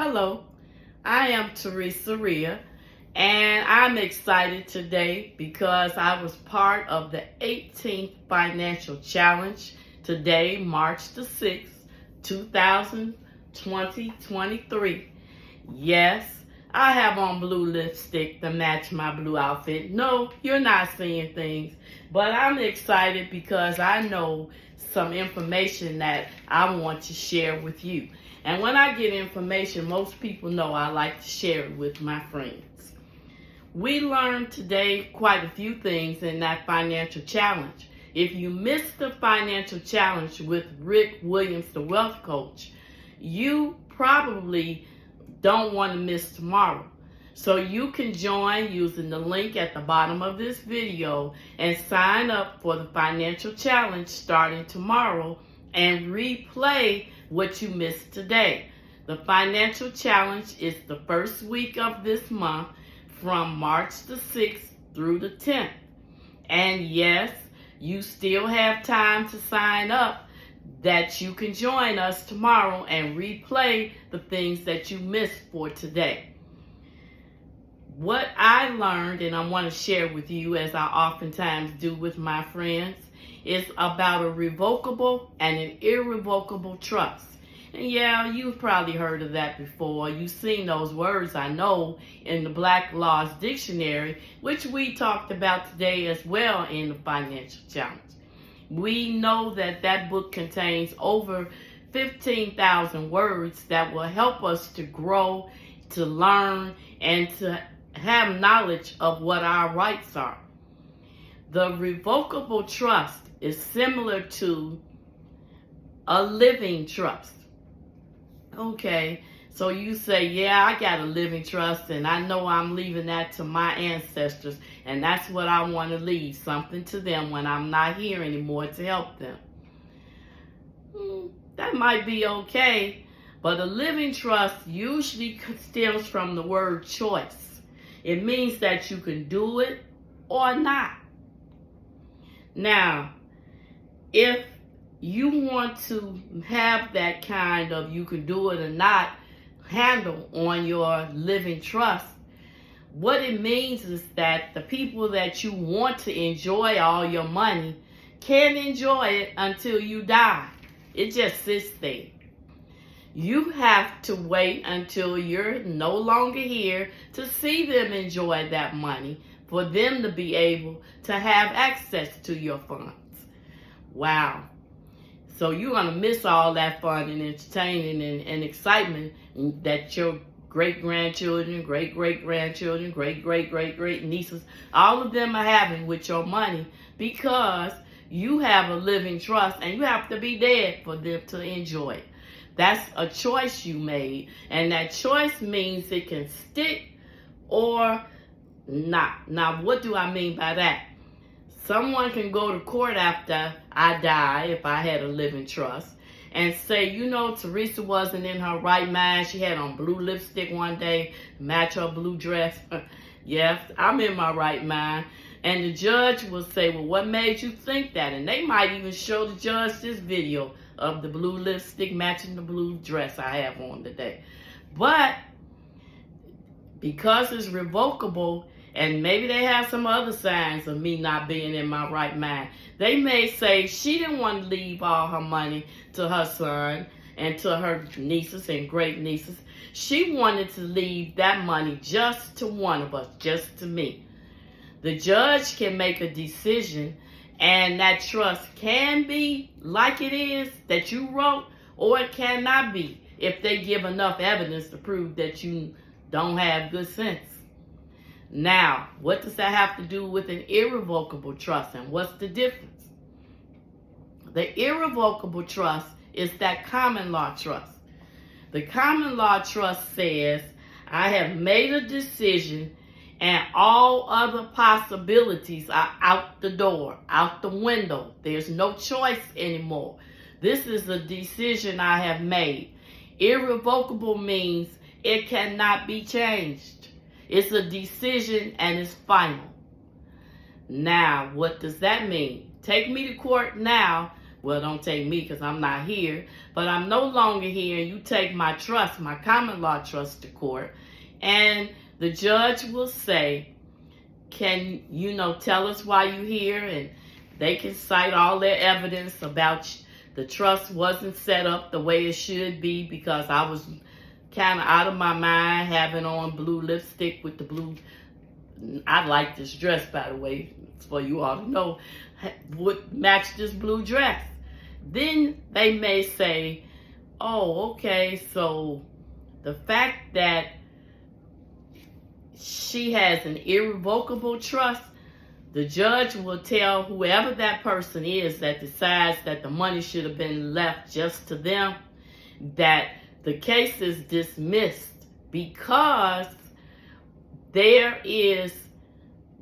Hello, I am Teresa Ria, and I'm excited today because I was part of the 18th Financial Challenge today, March the 6th, 2023. Yes, I have on blue lipstick to match my blue outfit. No, you're not seeing things, but I'm excited because I know some information that I want to share with you. And when I get information, most people know I like to share it with my friends. We learned today quite a few things in that financial challenge. If you missed the financial challenge with Rick Williams, the wealth coach, you probably don't want to miss tomorrow. So you can join using the link at the bottom of this video and sign up for the financial challenge starting tomorrow and replay what you missed today. The financial challenge is the first week of this month from March the 6th through the 10th. And yes, you still have time to sign up that you can join us tomorrow and replay the things that you missed for today. What I learned, and I want to share with you as I oftentimes do with my friends, is about a revocable and an irrevocable trust. And yeah, you've probably heard of that before. You've seen those words, I know, in the Black Laws Dictionary, which we talked about today as well in the Financial Challenge. We know that that book contains over 15,000 words that will help us to grow, to learn, and to have knowledge of what our rights are. The revocable trust is similar to a living trust. Okay, so you say, yeah, I got a living trust and I know I'm leaving that to my ancestors, and that's what I want to leave, something to them when I'm not here anymore to help them. That might be okay, but a living trust usually stems from the word choice. It means that you can do it or not. Now, if you want to have that kind of you can do it or not handle on your living trust, what it means is that the people that you want to enjoy all your money can't enjoy it until you die. It just sits there. You have to wait until you're no longer here to see them enjoy that money for them to be able to have access to your funds. Wow. So you're going to miss all that fun and entertaining and excitement that your great-grandchildren, great-great-grandchildren, great-great-great-great-nieces, all of them are having with your money because you have a living trust and you have to be dead for them to enjoy it. That's a choice you made, and that choice means it can stick or not. Now, what do I mean by that? Someone can go to court after I die, if I had a living trust, and say, you know, Teresa wasn't in her right mind. She had on blue lipstick one day, match her blue dress. Yes, I'm in my right mind. And the judge will say, well, what made you think that? And they might even show the judge this video of the blue lipstick matching the blue dress I have on today. But because it's revocable, and maybe they have some other signs of me not being in my right mind, they may say she didn't want to leave all her money to her son and to her nieces and great-nieces. She wanted to leave that money just to one of us, just to me. The judge can make a decision, and that trust can be like it is that you wrote, or it cannot be if they give enough evidence to prove that you don't have good sense. Now, what does that have to do with an irrevocable trust, and what's the difference? The irrevocable trust is that common law trust. The common law trust says, I have made a decision and all other possibilities are out the door, out the window. There's no choice anymore. This is a decision I have made. Irrevocable means it cannot be changed. It's a decision and it's final. Now, what does that mean? Take me to court now, Well, don't take me because I'm not here, but I'm no longer here, and you take my trust, my common law trust to court, and the judge will say, can you tell us why you're here? And they can cite all their evidence about the trust wasn't set up the way it should be because I was kind of out of my mind having on blue lipstick with the blue. I like this dress, by the way, for you all to know, would match this blue dress. Then they may say, oh, okay, so the fact that she has an irrevocable trust, the judge will tell whoever that person is that decides that the money should have been left just to them, that the case is dismissed because there is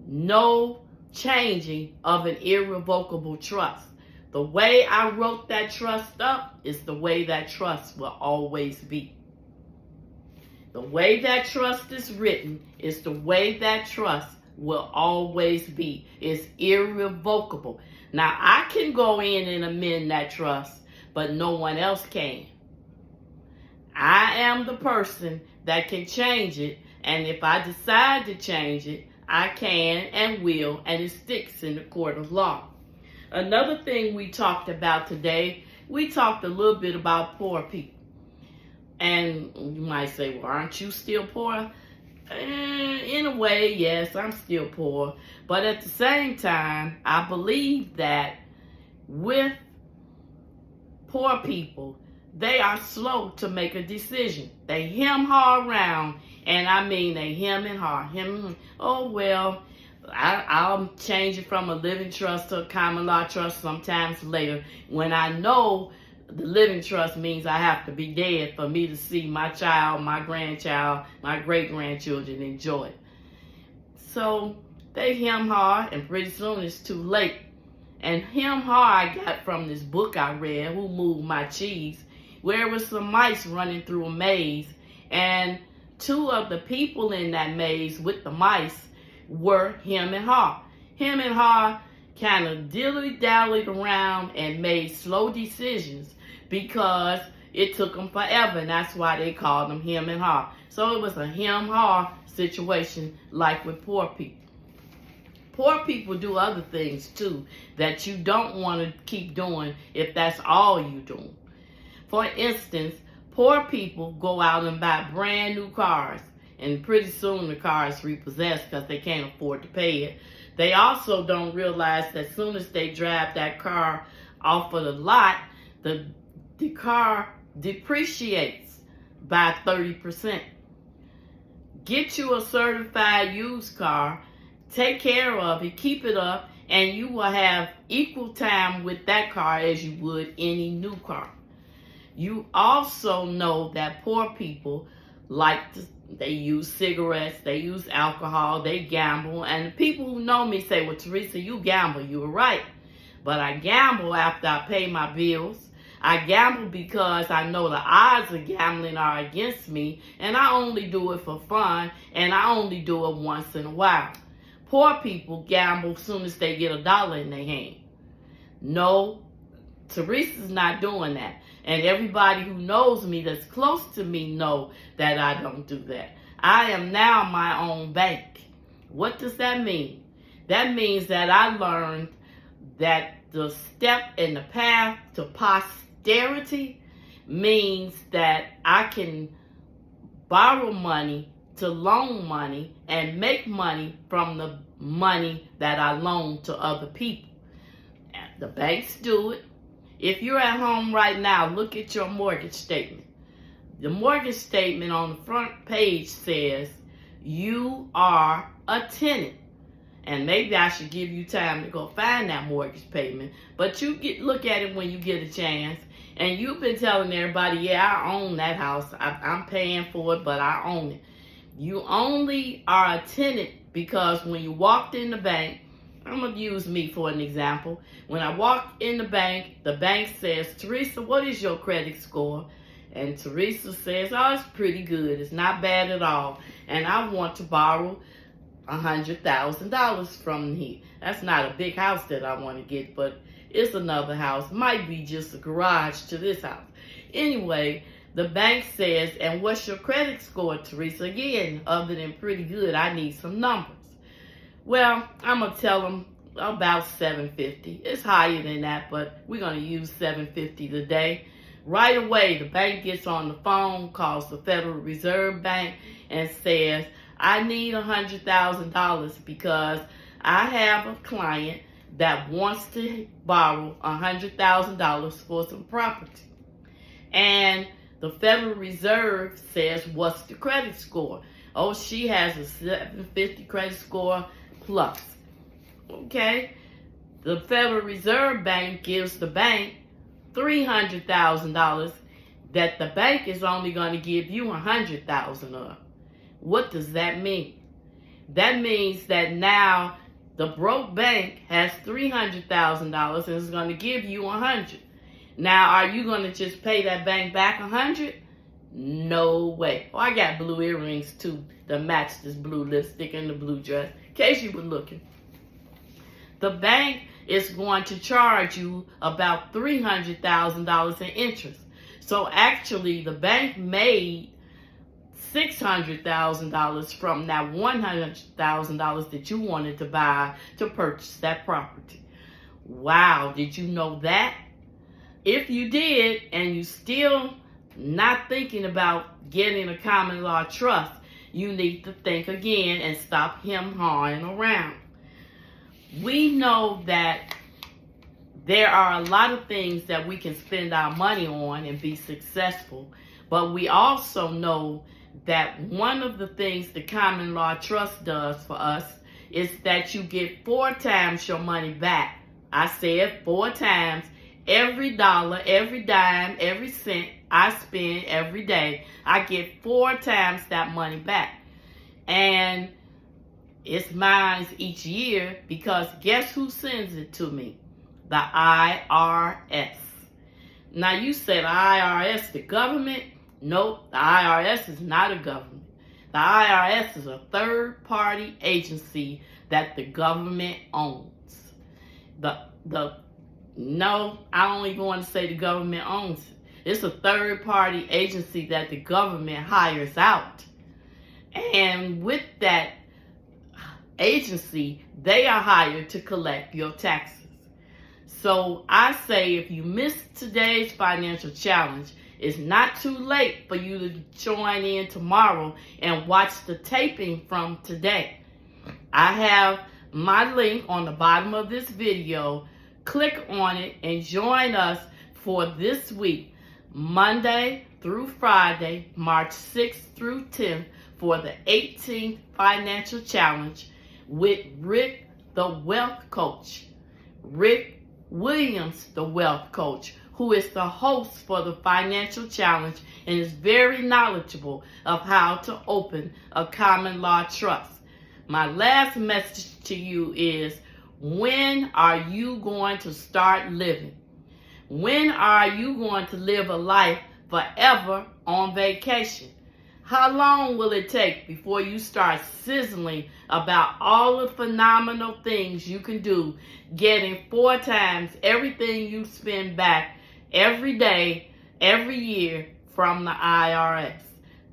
no changing of an irrevocable trust. The way I wrote that trust up is the way that trust will always be. The way that trust is written is the way that trust will always be. It's irrevocable. Now, I can go in and amend that trust, but no one else can. I am the person that can change it, and if I decide to change it, I can and will, and it sticks in the court of law. Another thing we talked about today, we talked a little bit about poor people. And you might say, well, aren't you still poor? In a way, yes, I'm still poor. But at the same time, I believe that with poor people, they are slow to make a decision. They hem-haw around, and I mean they hem and haw. Oh, well, I'll change it from a living trust to a common law trust sometimes later when I know the living trust means I have to be dead for me to see my child, my grandchild, my great-grandchildren enjoy it. So they hem-haw, and pretty soon it's too late. And hem-haw I got from this book I read, Who Moved My Cheese, where it was some mice running through a maze, and two of the people in that maze with the mice were hem and haw. Hem and haw kind of dilly-dallied around and made slow decisions because it took them forever, and that's why they called them hem and haw. So it was a hem-haw situation like with poor people. Poor people do other things too that you don't want to keep doing if that's all you're doing. For instance, poor people go out and buy brand new cars, and pretty soon the car is repossessed because they can't afford to pay it. They also don't realize that as soon as they drive that car off of the lot, the car depreciates by 30%. Get you a certified used car, take care of it, keep it up, and you will have equal time with that car as you would any new car. You also know that poor people they use cigarettes, they use alcohol, they gamble, and the people who know me say, well, Teresa, you gamble. You were right. But I gamble after I pay my bills. I gamble because I know the odds of gambling are against me, and I only do it for fun, and I only do it once in a while. Poor people gamble as soon as they get $1 in their hand. No, Teresa's not doing that. And everybody who knows me that's close to me know that I don't do that. I am now my own bank. What does that mean? That means that I learned that the step in the path to posterity means that I can borrow money to loan money and make money from the money that I loan to other people. The banks do it. If you're at home right now, look at your mortgage statement. The mortgage statement on the front page says you are a tenant. And maybe I should give you time to go find that mortgage payment. But look at it when you get a chance. And you've been telling everybody, yeah, I own that house. I'm paying for it, but I own it. You only are a tenant because when you walked in the bank, I'm going to use me for an example. When I walk in the bank says, Teresa, what is your credit score? And Teresa says, oh, it's pretty good. It's not bad at all. And I want to borrow $100,000 from here. That's not a big house that I want to get, but It's another house. Might be just a garage to this house. Anyway, the bank says, and what's your credit score, Teresa? Again, other than pretty good, I need some numbers. Well, I'm going to tell them about 750. It's higher than that, but we're going to use 750 today. Right away, the bank gets on the phone, calls the Federal Reserve Bank, and says, I need $100,000 because I have a client that wants to borrow $100,000 for some property. And the Federal Reserve says, what's the credit score? Oh, she has a 750 credit score plus. Okay? The Federal Reserve Bank gives the bank $300,000 that the bank is only going to give you $100,000 of. What does that mean? That means that now the broke bank has $300,000 and is going to give you $100,000. Now, are you going to just pay that bank back $100,000? No way. Oh, I got blue earrings too to match this blue lipstick and the blue dress, in case you were looking. The bank is going to charge you about $300,000 in interest. So actually, the bank made $600,000 from that $100,000 that you wanted to buy to purchase that property. Wow, did you know that? If you did, and you still not thinking about getting a common law trust, you need to think again and stop him-hawing around. We know that there are a lot of things that we can spend our money on and be successful, but we also know that one of the things the common law trust does for us is that you get 4 times your money back. I said 4 times. Every dollar, every dime, every cent I spend every day, I get 4 times that money back. And it's mine each year because guess who sends it to me? The IRS. Now you said IRS, the government? Nope, the IRS is not a government. The IRS is a third-party agency that the government owns. No, I don't even want to say the government owns it. It's a third-party agency that the government hires out. And with that agency, they are hired to collect your taxes. So I say if you missed today's financial challenge, it's not too late for you to join in tomorrow and watch the taping from today. I have my link on the bottom of this video. Click on it and join us for this week, Monday through Friday, March 6th through 10th, for the 18th Financial Challenge with Rick, the Wealth Coach. Rick Williams, the Wealth Coach, who is the host for the Financial Challenge and is very knowledgeable of how to open a common law trust. My last message to you is, when are you going to start living? When are you going to live a life forever on vacation? How long will it take before you start sizzling about all the phenomenal things you can do, getting 4 times everything you spend back every day, every year from the IRS?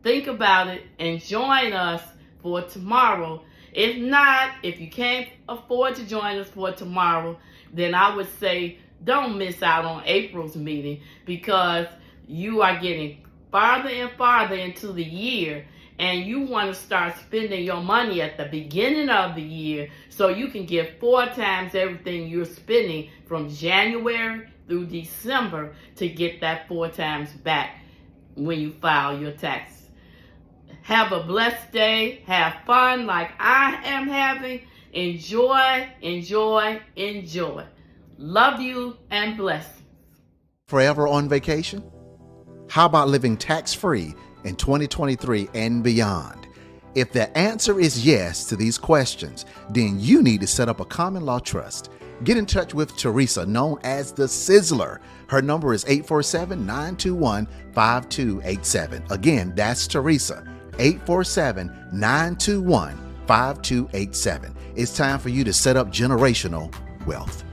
Think about it and join us for tomorrow. If not, if you can't afford to join us for tomorrow, then I would say don't miss out on April's meeting, because you are getting farther and farther into the year and you want to start spending your money at the beginning of the year so you can get 4 times everything you're spending from January through December to get that 4 times back when you file your taxes. Have a blessed day. Have fun like I am having. Enjoy, enjoy, enjoy. Love you and blessings. Forever on vacation? How about living tax-free in 2023 and beyond? If the answer is yes to these questions, then you need to set up a common law trust. Get in touch with Teresa, known as the Sizzler. Her number is 847-921-5287. Again, that's Teresa, 847-921-5287. It's time for you to set up generational wealth.